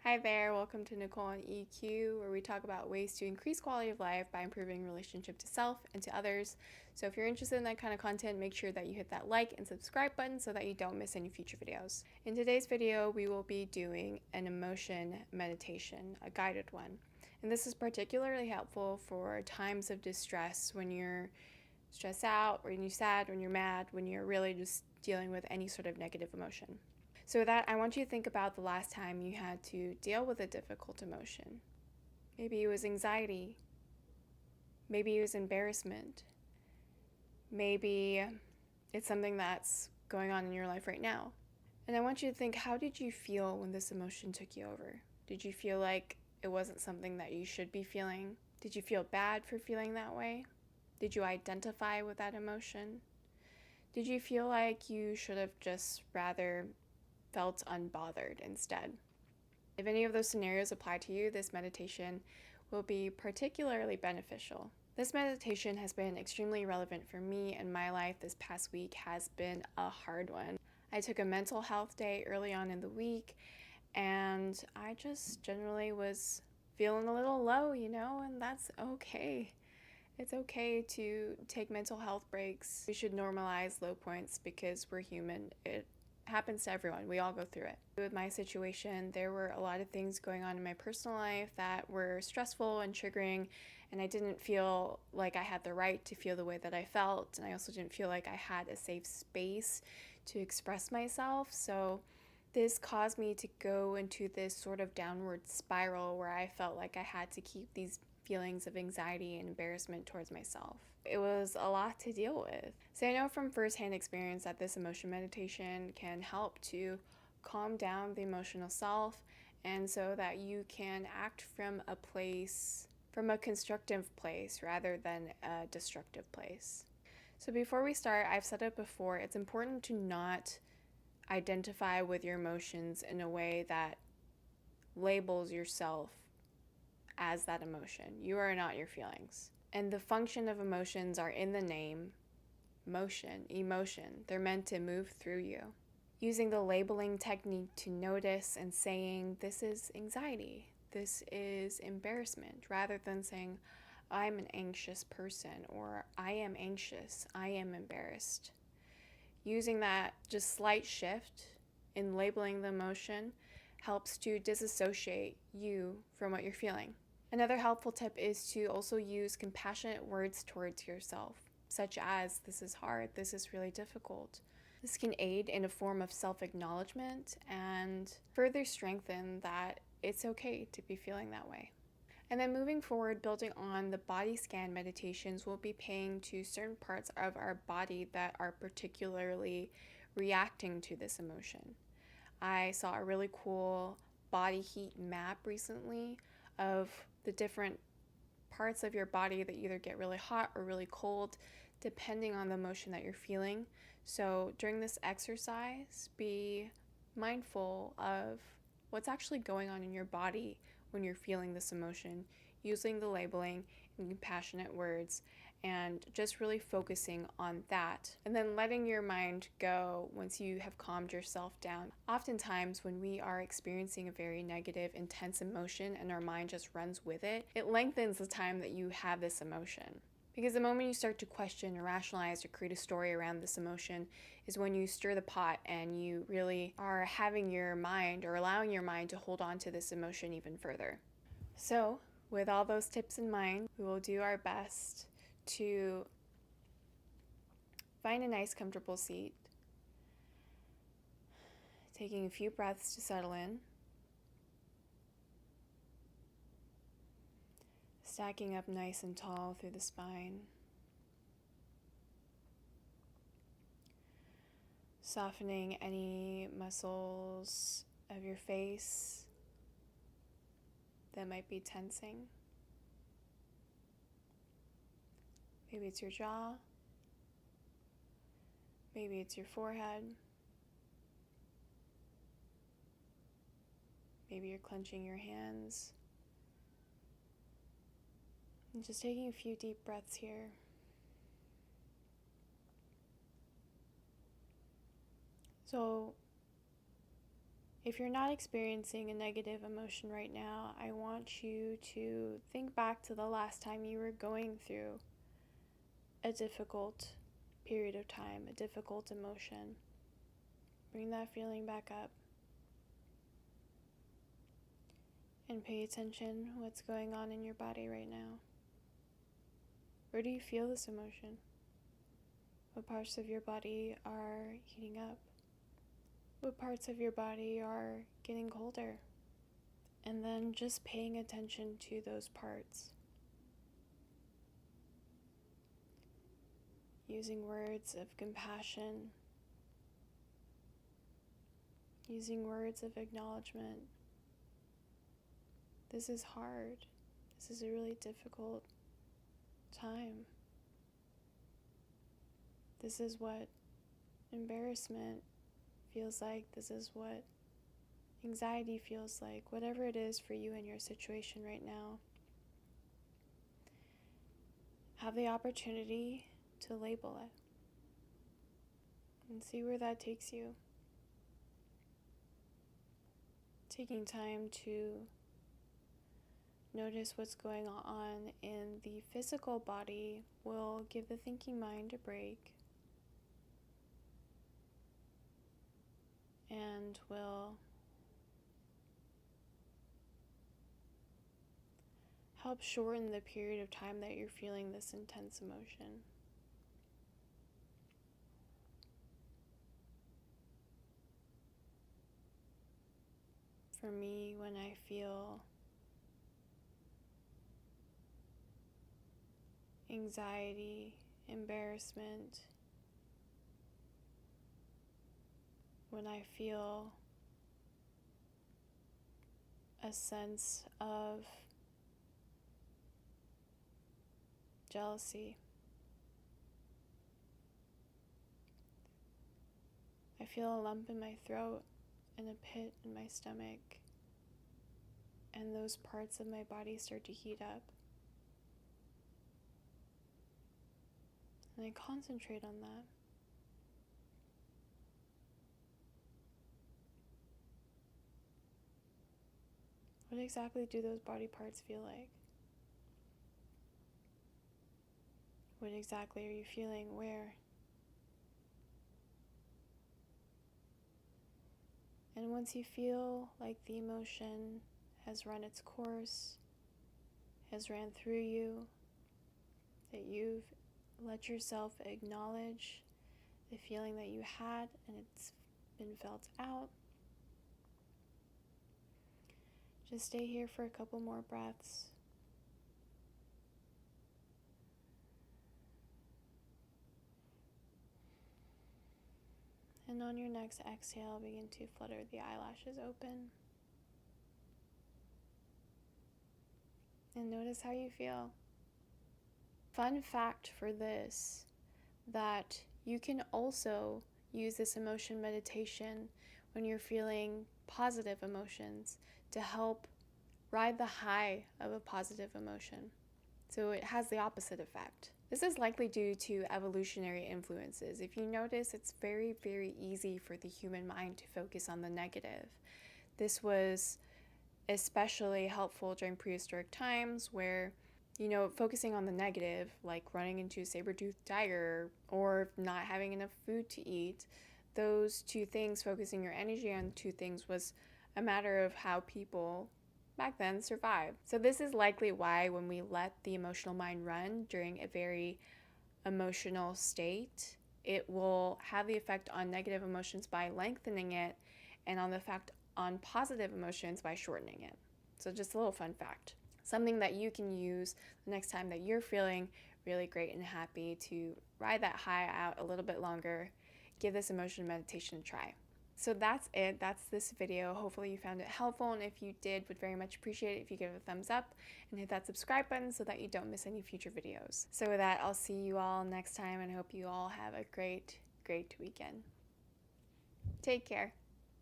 Hi there, welcome to Nicole on EQ, where we talk about ways to increase quality of life by improving relationship to self and to others. So if you're interested in that kind of content, make sure that you hit that like and subscribe button so that you don't miss any future videos. In today's video, we will be doing an emotion meditation, a guided one. And this is particularly helpful for times of distress, when you're stressed out, when you're sad, when you're mad, when you're really just dealing with any sort of negative emotion. So with that, I want you to think about the last time you had to deal with a difficult emotion. Maybe it was anxiety. Maybe it was embarrassment. Maybe it's something that's going on in your life right now. And I want you to think, how did you feel when this emotion took you over? Did you feel like it wasn't something that you should be feeling? Did you feel bad for feeling that way? Did you identify with that emotion? Did you feel like you should have just rather felt unbothered instead? If any of those scenarios apply to you, this meditation will be particularly beneficial. This meditation has been extremely relevant for me, and my life this past week has been a hard one. I took a mental health day early on in the week, and I just generally was feeling a little low, and that's okay. It's okay to take mental health breaks. We should normalize low points because we're human. It happens to everyone. We all go through it. With my situation, there were a lot of things going on in my personal life that were stressful and triggering, and I didn't feel like I had the right to feel the way that I felt, and I also didn't feel like I had a safe space to express myself. So this caused me to go into this sort of downward spiral where I felt like I had to keep these feelings of anxiety and embarrassment towards myself. It was a lot to deal with. So I know from firsthand experience that this emotion meditation can help to calm down the emotional self, and so that you can act from a constructive place rather than a destructive place. So before we start, I've said it before, it's important to not identify with your emotions in a way that labels yourself as that emotion. You are not your feelings. And the function of emotions are in the name: motion, emotion. They're meant to move through you. Using the labeling technique to notice and saying, this is anxiety, this is embarrassment, rather than saying, I'm an anxious person, or I am anxious, I am embarrassed. Using that just slight shift in labeling the emotion helps to disassociate you from what you're feeling. Another helpful tip is to also use compassionate words towards yourself, such as, this is hard, this is really difficult. This can aid in a form of self-acknowledgement and further strengthen that it's okay to be feeling that way. And then moving forward, building on the body scan meditations, we'll be paying to certain parts of our body that are particularly reacting to this emotion. I saw a really cool body heat map recently of the different parts of your body that either get really hot or really cold depending on the emotion that you're feeling. So during this exercise, be mindful of what's actually going on in your body when you're feeling this emotion, using the labeling and compassionate words, and just really focusing on that, and then letting your mind go once you have calmed yourself down. Oftentimes when we are experiencing a very negative, intense emotion and our mind just runs with it, it lengthens the time that you have this emotion. Because the moment you start to question or rationalize or create a story around this emotion is when you stir the pot and you really are having your mind or allowing your mind to hold on to this emotion even further. So with all those tips in mind, we will do our best to find a nice comfortable seat, taking a few breaths to settle in, stacking up nice and tall through the spine, softening any muscles of your face that might be tensing. Maybe it's your jaw, maybe it's your forehead, maybe you're clenching your hands. And just taking a few deep breaths here. So If you're not experiencing a negative emotion right now, I want you to think back to the last time you were going through a difficult period of time, a difficult emotion. Bring that feeling back up and pay attention to what's going on in your body right now. Where do you feel this emotion? What parts of your body are heating up? What parts of your body are getting colder? And then just paying attention to those parts. Using words of compassion. Using words of acknowledgement. This is hard. This is a really difficult time. This is what embarrassment feels like. This is what anxiety feels like. Whatever it is for you in your situation right now, have the opportunity to label it and see where that takes you. Taking time to notice what's going on in the physical body will give the thinking mind a break and will help shorten the period of time that you're feeling this intense emotion. For me, when I feel anxiety, embarrassment, when I feel a sense of jealousy, I feel a lump in my throat and a pit in my stomach, and those parts of my body start to heat up. And I concentrate on that. What exactly do those body parts feel like? What exactly are you feeling where? And once you feel like the emotion has run its course, has ran through you, that you've let yourself acknowledge the feeling that you had and it's been felt out, just stay here for a couple more breaths. And on your next exhale, begin to flutter the eyelashes open. And notice how you feel. Fun fact for this, that you can also use this emotion meditation when you're feeling positive emotions to help ride the high of a positive emotion. So it has the opposite effect. This is likely due to evolutionary influences. If you notice, it's very, very easy for the human mind to focus on the negative. This was especially helpful during prehistoric times where, focusing on the negative, like running into a saber-toothed tiger or not having enough food to eat, those two things, focusing your energy on two things, was a matter of how people back then survived. So this is likely why when we let the emotional mind run during a very emotional state, it will have the effect on negative emotions by lengthening it and on the effect on positive emotions by shortening it. So just a little fun fact. Something that you can use the next time that you're feeling really great and happy to ride that high out a little bit longer. Give this emotion meditation a try. So that's it. That's this video. Hopefully you found it helpful, and if you did, would very much appreciate it if you give it a thumbs up and hit that subscribe button so that you don't miss any future videos. So with that, I'll see you all next time, and hope you all have a great, great weekend. Take care.